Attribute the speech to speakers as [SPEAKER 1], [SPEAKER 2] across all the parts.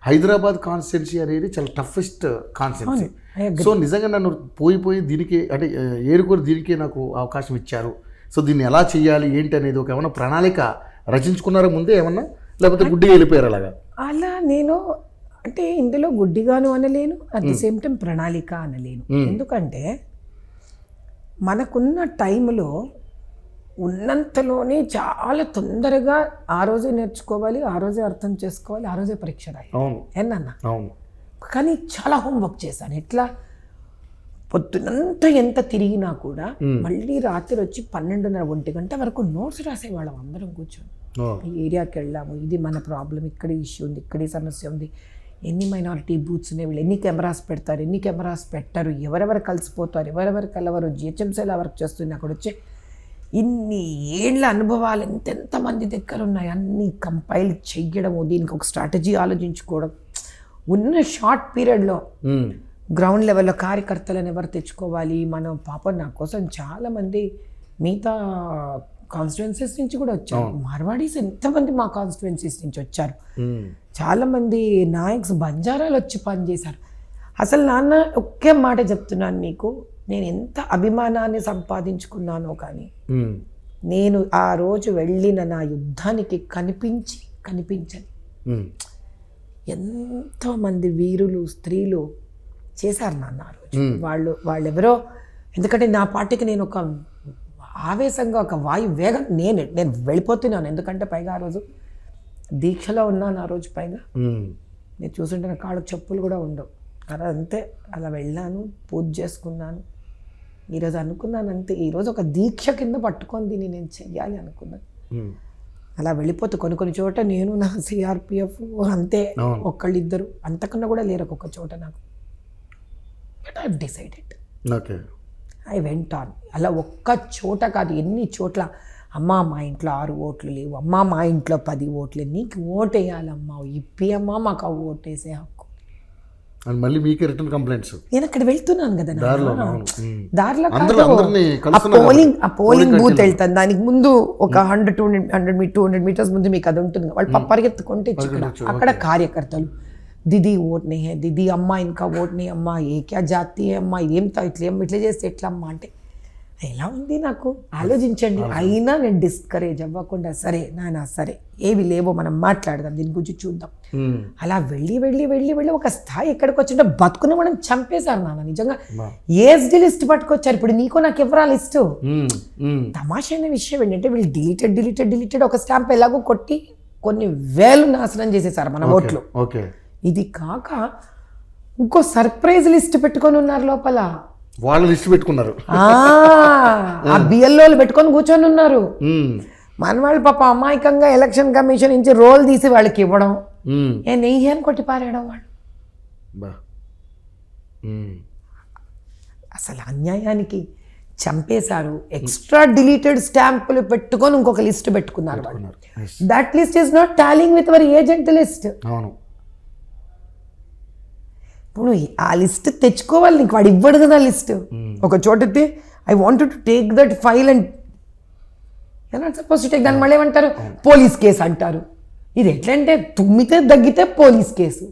[SPEAKER 1] Hyderabad constituency అనేది చాలా toughest constituency. So నిజంగా నన్ను పోయి దీనికి అంటే ఏరుకోరు దీనికి నాకు అవకాశం ఇచ్చారు. సో దీన్ని ఎలా చేయాలి ఏంటి అనేది ఒక ఏమన్నా ప్రణాళిక రచించుకున్నారా ముందే ఏమన్నా, లేకపోతే గుడ్డిగా వెళ్ళిపోయారు అలాగా?
[SPEAKER 2] అలా నేను అంటే ఇందులో గుడ్డిగాను అనలేను, అట్ ది సేమ్ టైం ప్రణాళిక అనలేను. ఎందుకంటే మనకున్న టైంలో ఉన్నంతలోనే చాలా తొందరగా ఆ రోజే నేర్చుకోవాలి, ఆ రోజే అర్థం చేసుకోవాలి, ఆ రోజే పరీక్ష రాయాలి ఏనన్నా. కానీ చాలా హోంవర్క్ చేశాను. ఎట్లా పొద్దునంతా ఎంత తిరిగినా కూడా మళ్ళీ రాత్రి వచ్చి 12:30 1 గంట వరకు నోట్స్ రాసేవాళ్ళం అందరం కూర్చొని. ఈ ఏరియాకి వెళ్ళాము, ఇది మన ప్రాబ్లం, ఇక్కడ ఇష్యూ ఉంది, ఇక్కడ సమస్య ఉంది, ఎన్ని మైనారిటీ బూత్స్ ఉన్నాయి, వీళ్ళు ఎన్ని కెమెరాస్ పెడతారు, ఎన్ని కెమెరాస్ పెట్టారు, ఎవరెవరు కలిసిపోతారు, ఎవరెవరు కలవరు, జిహెచ్ఎంసీ ఎలా వర్క్ చేస్తుంది, అక్కడ వచ్చే ఇన్ని ఏళ్ళ అనుభవాలు ఎంతెంతమంది దగ్గర ఉన్నాయి అన్నీ కంపైల్ చెయ్యడము, దీనికి ఒక స్ట్రాటజీ ఆలోచించుకోవడం. ఉన్న షార్ట్ పీరియడ్లో గ్రౌండ్ లెవెల్లో కార్యకర్తలను ఎవరు తెచ్చుకోవాలి, మనం పాపం నా కోసం చాలామంది మిగతా కాన్స్టిట్యుయెన్సీస్ నుంచి కూడా వచ్చారు. మార్వాడీస్ ఎంతమంది మా కాన్స్టిట్యుయెన్సీస్ నుంచి వచ్చారు. చాలామంది నాయక్స్ బంజారాలు వచ్చి పనిచేశారు. అసలు నాన్న ఒకే మాట చెప్తున్నాను నీకు, నేను ఎంత అభిమానాన్ని సంపాదించుకున్నానో కానీ నేను ఆ రోజు వెళ్ళిన నా యుద్ధానికి కనిపించని ఎంతోమంది వీరులు స్త్రీలు చేశారు నాన్న ఆ రోజు. వాళ్ళెవరో, ఎందుకంటే నా పార్టీకి నేను ఒక ఆవేశంగా ఒక వాయు వేగం నేను వెళ్ళిపోతున్నాను. ఎందుకంటే పైగా ఆ రోజు దీక్షలో ఉన్నాను. ఆ రోజు పైగా నేను చూస్తుంటే నా కాళ్ళకు చెప్పులు కూడా ఉండవు. అలా అంతే, అలా వెళ్ళాను, పూజ చేసుకున్నాను. ఈరోజు అనుకున్నాను అంతే, ఈరోజు ఒక దీక్ష కింద పట్టుకొని దీన్ని నేను చెయ్యాలి అనుకున్నాను. అలా వెళ్ళిపోతే కొన్ని చోట నేను నా సిఆర్పిఎఫ్ అంతే, ఒక్కళ్ళిద్దరు, అంతకన్నా కూడా లేరు ఒక్కొక్క చోట నాకు. But I decided, I went on. అలా ఒక్క చోట కాదు, ఎన్ని చోట్ల. అమ్మ మా ఇంట్లో 6 ఓట్లు లేవు, అమ్మ మా ఇంట్లో 10 ఓట్లు, నీకు ఓటు వేయాలమ్మా, ఇప్పియమ్మా మాకు ఆ ఓటు వేసే హక్కు.
[SPEAKER 1] మళ్ళీ మీకే రిటర్న్ కంప్లైంట్స్.
[SPEAKER 2] నేను అక్కడ వెళ్తున్నాను కదా, దారిలో ఆ పోలింగ్ బూత్ వెళ్తాను. దానికి ముందు ఒక 100-200 మీటర్స్ ముందు మీకు అది ఉంటుంది. వాళ్ళు పరిగెత్తుకుంటే అక్కడ కార్యకర్తలు, దీదీ ఓట్ నే హే, దీదీ అమ్మ ఇంకా ఓట్ నే, అమ్మ ఏ క్యా జాతి అమ్మ, ఇట్లా చేస్తే ఎట్లా అమ్మ అంటే ఎలా ఉంది నాకు ఆలోచించండి. అయినా నేను డిస్కరేజ్ అవ్వకుండా సరే నాన్న సరే ఏవి లేవో మనం మాట్లాడదాం, దీని గురించి చూద్దాం. అలా వెళ్ళి ఒక స్థాయి ఎక్కడికి వచ్చింటే బతుకుని మనం చంపేశారు నాన్న. నిజంగా ఏస్డి లిస్ట్ పట్టుకొచ్చారు. ఇప్పుడు నీకో నాకు ఎవరా లిస్టు. తమాషైన విషయం ఏంటంటే వీళ్ళు డిలీటెడ్ ఒక స్టాంప్ ఎలాగో కొట్టి కొన్ని వేలు నాశనం చేసేసారు మన ఓట్లు. ఇది కాక ఇంకో సర్ప్రైజ్ లిస్ట్ పెట్టుకొని ఉన్నారు లోపల.
[SPEAKER 1] వాళ్ళు లిస్ట్ పెట్టుకున్నారు,
[SPEAKER 2] ఆ బిఎల్ఓలు పెట్టుకొని కూర్చొని ఉన్నారు. మన వాళ్ళు పాప అమాయకంగా ఎలక్షన్ కమిషన్ నుంచి రోల్ తీసి వాళ్ళకి ఇవ్వడం, నెయ్యి అని కొట్టి పారేయడం. వాళ్ళు అసలు అన్యాయానికి చంపేశారు. ఎక్స్ట్రా డిలీటెడ్ స్టాంపులు పెట్టుకొని ఇంకొక లిస్ట్ పెట్టుకున్నారు వాళ్ళు. That list is not tallying with our agent list. ఇప్పుడు ఆ లిస్ట్ తెచ్చుకోవాలి, నీకు వాడు ఇవ్వడు కదా లిస్ట్. ఒక చోటైతే I wanted to take that file and you not suppose to take. దాన్ని మళ్ళీ ఏమంటారు, పోలీస్ కేసు అంటారు. ఇది ఎట్లంటే తుమ్మితే దగ్గితే పోలీస్ కేసు,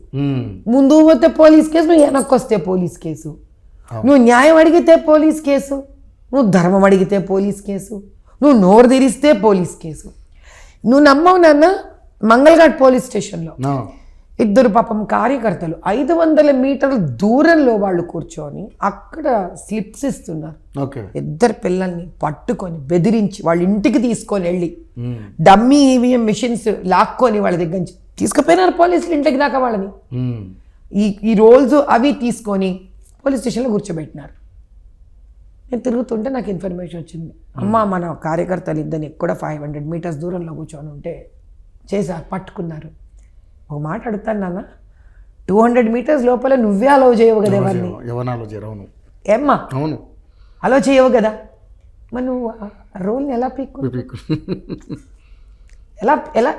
[SPEAKER 2] ముందు పోతే పోలీస్ కేసు, నువ్వు వెనక్కి వస్తే పోలీస్ కేసు, నువ్వు న్యాయం అడిగితే పోలీస్ కేసు, నువ్వు ధర్మం అడిగితే పోలీస్ కేసు, నువ్వు నోరు తెరిస్తే పోలీస్ కేసు. నువ్వు నమ్మవు నాన్న, మంగళఘాట్ పోలీస్ స్టేషన్లో 2 పాపం కార్యకర్తలు 500 మీటర్ల దూరంలో వాళ్ళు కూర్చొని అక్కడ స్లిప్స్ ఇస్తున్నారు. 2 పిల్లల్ని పట్టుకొని బెదిరించి వాళ్ళ ఇంటికి తీసుకొని వెళ్ళి డమ్మీ ఈవీఎం మిషన్స్ లాక్కొని వాళ్ళ దగ్గర నుంచి తీసుకుపోయినారు పోలీసులు ఇంటికి దాకా. వాళ్ళని ఈ రోల్స్ అవి తీసుకొని పోలీస్ స్టేషన్లో కూర్చోబెట్టినారు. నేను తిరుగుతుంటే నాకు ఇన్ఫర్మేషన్ వచ్చింది, అమ్మ మన కార్యకర్తలు ఇద్దరిని ఎక్కడ 500 మీటర్స్ దూరంలో కూర్చొని ఉంటే చేశారు, పట్టుకున్నారు. ఒక మాట అడుగుతాను నాన్న, 200 మీటర్స్ లోపల నువ్వే అలౌ చేయవు కదా ఎవరిని? ఏమ్మా అలౌ చేయవు కదా, మరి నువ్వు రోల్ని ఎలా పీక్కు?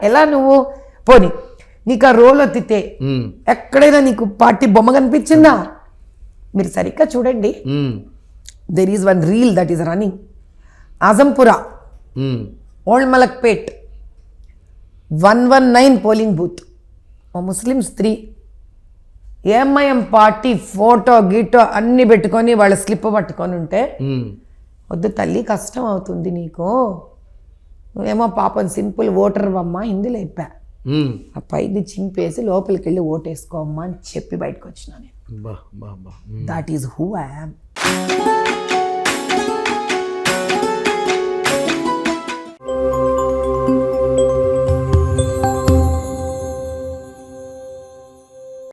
[SPEAKER 2] ఎలా నువ్వు పోనీ నీకు ఆ రోల్ ఎత్తితే ఎక్కడైనా నీకు పార్టీ బొమ్మ కనిపించిందా? మీరు సరిగ్గా చూడండి, there is one reel that is running. Azampura, old Malakpet 119 polling booth. ఓ ముస్లిం స్త్రీ ఎంఐఎం పార్టీ ఫోటో గీటో అన్ని పెట్టుకొని వాళ్ళ స్లిప్ పట్టుకొని ఉంటే వద్దు తల్లి, కష్టం అవుతుంది నీకు, నువ్వేమో పాపం సింపుల్ ఓటర్ అమ్మా హిందీలో చెప్పా, ఆ పైది చింపేసి లోపలికి వెళ్ళి ఓటేసుకోమ్మా అని చెప్పి బయటకు వచ్చినా నేను. That is who I am.